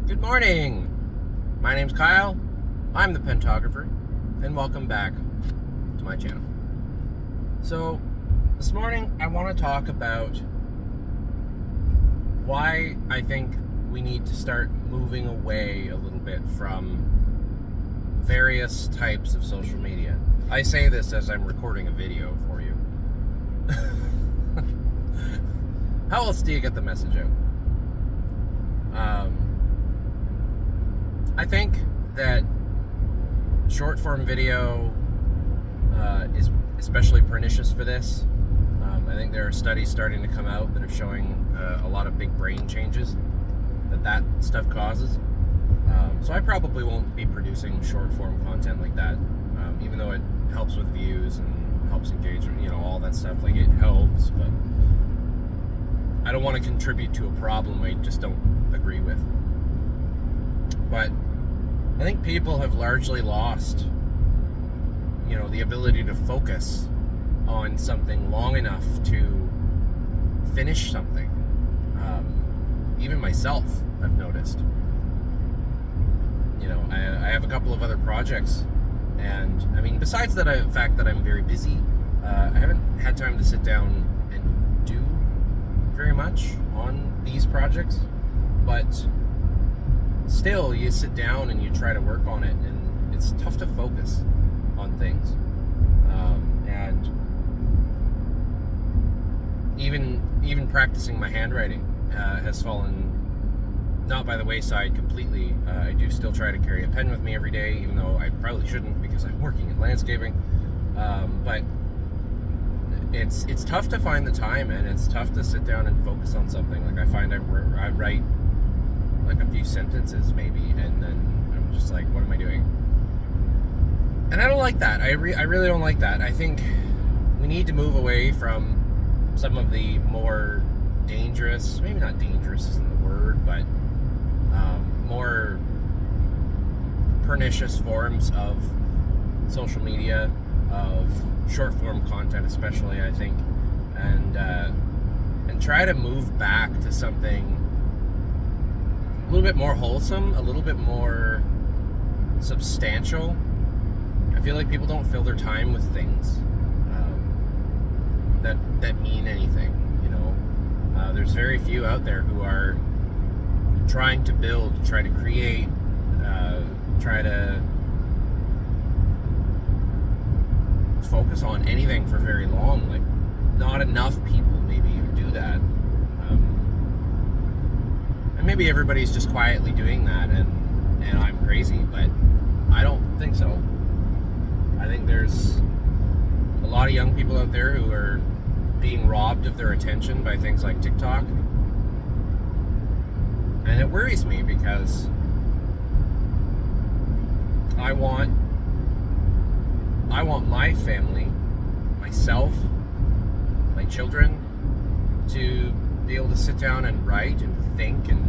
Good morning. My name's Kyle. I'm the Pentographer, and welcome back to my channel. So, this morning I want to talk about why I think we need to start moving away a little bit from various types of social media. I say this as I'm recording a video for you. How else do you get the message out? I think that short form video is especially pernicious for this. I think there are studies starting to come out that are showing a lot of big brain changes that stuff causes. So I probably won't be producing short form content like that, even though it helps with views and helps engagement, all that stuff. Like, it helps, but I don't want to contribute to a problem I just don't agree with. But I think people have largely lost, the ability to focus on something long enough to finish something. Even myself, I've noticed. I have a couple of other projects, and besides that, the fact that I'm very busy, I haven't had time to sit down and do very much on these projects, but still, you sit down and you try to work on it, and it's tough to focus on things. And even practicing my handwriting has fallen not by the wayside completely. I do still try to carry a pen with me every day, even though I probably shouldn't because I'm working in landscaping. But it's tough to find the time, and it's tough to sit down and focus on something. Like, I find I write like a few sentences maybe, and then I'm just like, what am I doing? And I don't like that. I really don't like that. I think we need to move away from some of the more dangerous, maybe not dangerous isn't the word, but more pernicious forms of social media, of short form content especially, I think, and try to move back to something a little bit more wholesome, a little bit more substantial. I feel like people don't fill their time with things that mean anything. There's very few out there who are trying to build, try to create, try to focus on anything for very long. Like, not enough people maybe who do that. And maybe everybody's just quietly doing that, and I'm crazy, but I don't think so. I think there's a lot of young people out there who are being robbed of their attention by things like TikTok. And it worries me because I want my family, myself, my children, to be able to sit down and write and think and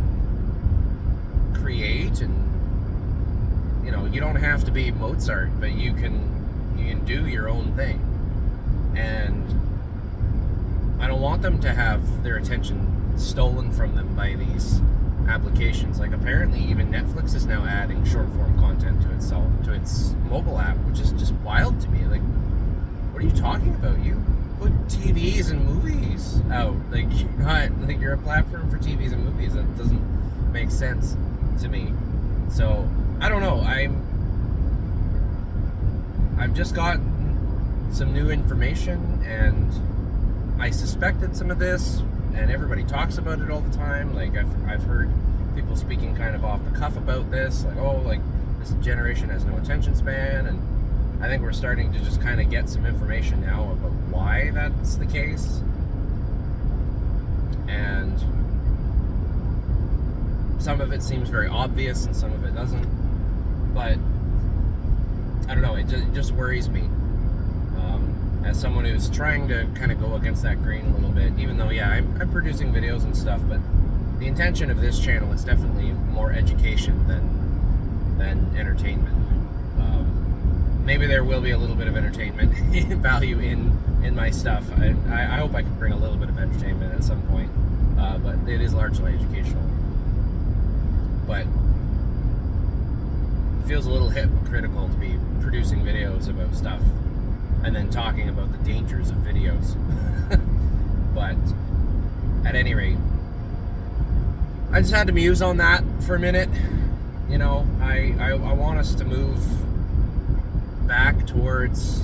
create, and you don't have to be Mozart, but you can do your own thing. And I don't want them to have their attention stolen from them by these applications. Like, apparently even Netflix is now adding short form content to its mobile app, which is just wild to me. Like, what are you talking about? You put TVs and movies out. Like, you're a platform for TVs and movies. That doesn't make sense to me. So I don't know. I've just got some new information, and I suspected some of this, and everybody talks about it all the time. Like, I've heard people speaking kind of off the cuff about this, like, this generation has no attention span, and I think we're starting to just kind of get some information now about why that's the case. And some of it seems very obvious and some of it doesn't, but I don't know, it just worries me. As someone who's trying to kind of go against that grain a little bit, even though, I'm producing videos and stuff, but the intention of this channel is definitely more education than entertainment. Maybe there will be a little bit of entertainment value in my stuff. I hope I can bring a little bit of entertainment at some point, but it is largely educational. But it feels a little hypocritical to be producing videos about stuff and then talking about the dangers of videos. But at any rate, I just had to muse on that for a minute. You know, I want us to move back towards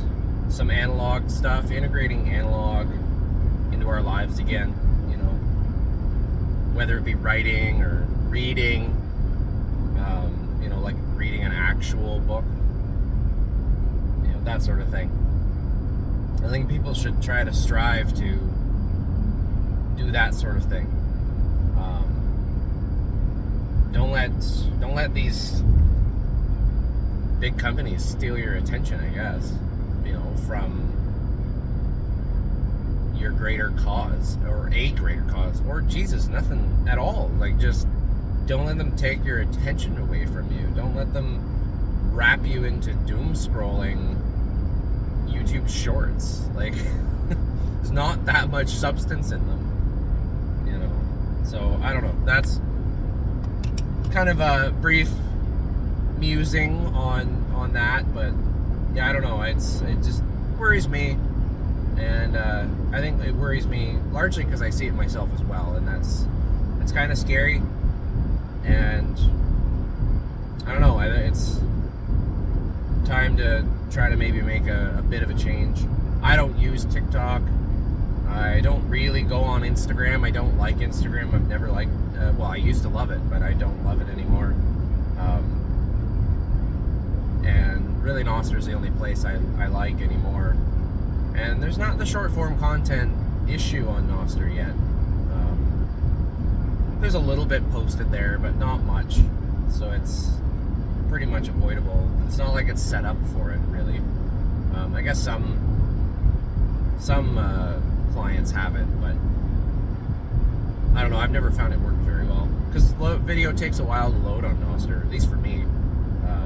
some analog stuff, integrating analog into our lives again, you know, whether it be writing or reading, you know, like reading an actual book, you know, that sort of thing. I think people should try to strive to do that sort of thing. Don't let these big companies steal your attention, I guess, you know, from your greater cause, or a greater cause, or Jesus, nothing at all. Like, just don't let them take your attention away from you. Don't let them wrap you into doom scrolling YouTube shorts. Like, there's not that much substance in them, you know. So I don't know. That's kind of a brief musing on that, but yeah, I don't know. It just worries me, and I think it worries me largely because I see it myself as well, and it's kind of scary. And I don't know. It's time to try to maybe make a bit of a change. I don't use TikTok. I don't really go on Instagram. I don't like Instagram. I've never liked. Well, I used to love it, but I don't love it anymore. And really, Nostr the only place I like anymore. And there's not the short form content issue on Nostr yet. There's a little bit posted there, but not much. So it's pretty much avoidable. It's not like it's set up for it, really. I guess some clients have it, but I don't know. I've never found it work very well, because video takes a while to load on Nostr, at least for me.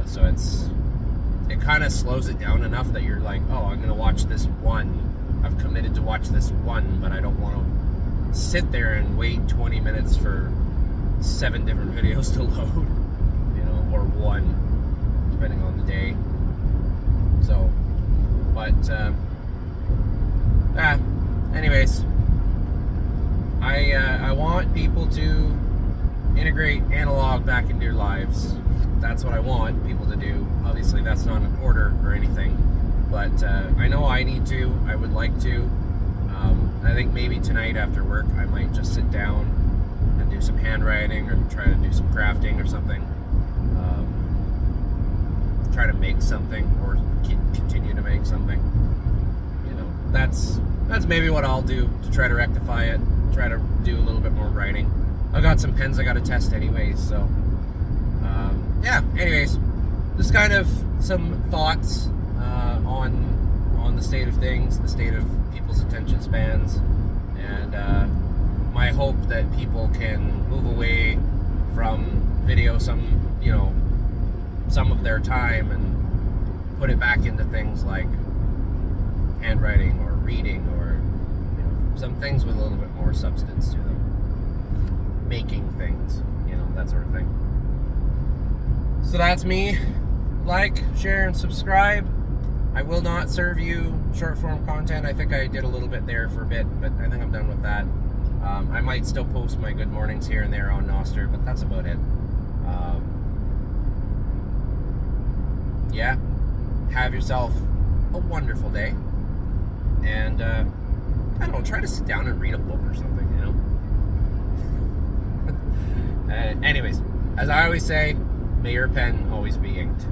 So it kind of slows it down enough that you're like, oh, I'm gonna watch this one. I've committed to watch this one, but I don't want to sit there and wait 20 minutes for 7 different videos to load, you know, or one, depending on the day. So, but anyways, I want people to integrate analog back into your lives. That's what I want people to do. Obviously, that's not an order or anything, but I know I need to. I would like to. I think maybe tonight after work, I might just sit down and do some handwriting, or try to do some crafting or something. Try to make something, or continue to make something. You know, that's maybe what I'll do to try to rectify it. Try to do a little bit more writing. I've got some pens I got to test anyways, so yeah. Anyways, just kind of some thoughts on the state of things, the state of people's attention spans, and my hope that people can move away from video some of their time and put it back into things like handwriting or reading, or some things with a little bit more substance to them, making things, that sort of thing. So that's me. Like, share, and subscribe. I will not serve you short form content. I think I did a little bit there for a bit, but I think I'm done with that. I might still post my good mornings here and there on Nostr, but that's about it. Yeah, have yourself a wonderful day, and I don't know, try to sit down and read a book or something, anyways, as I always say, may your pen always be inked.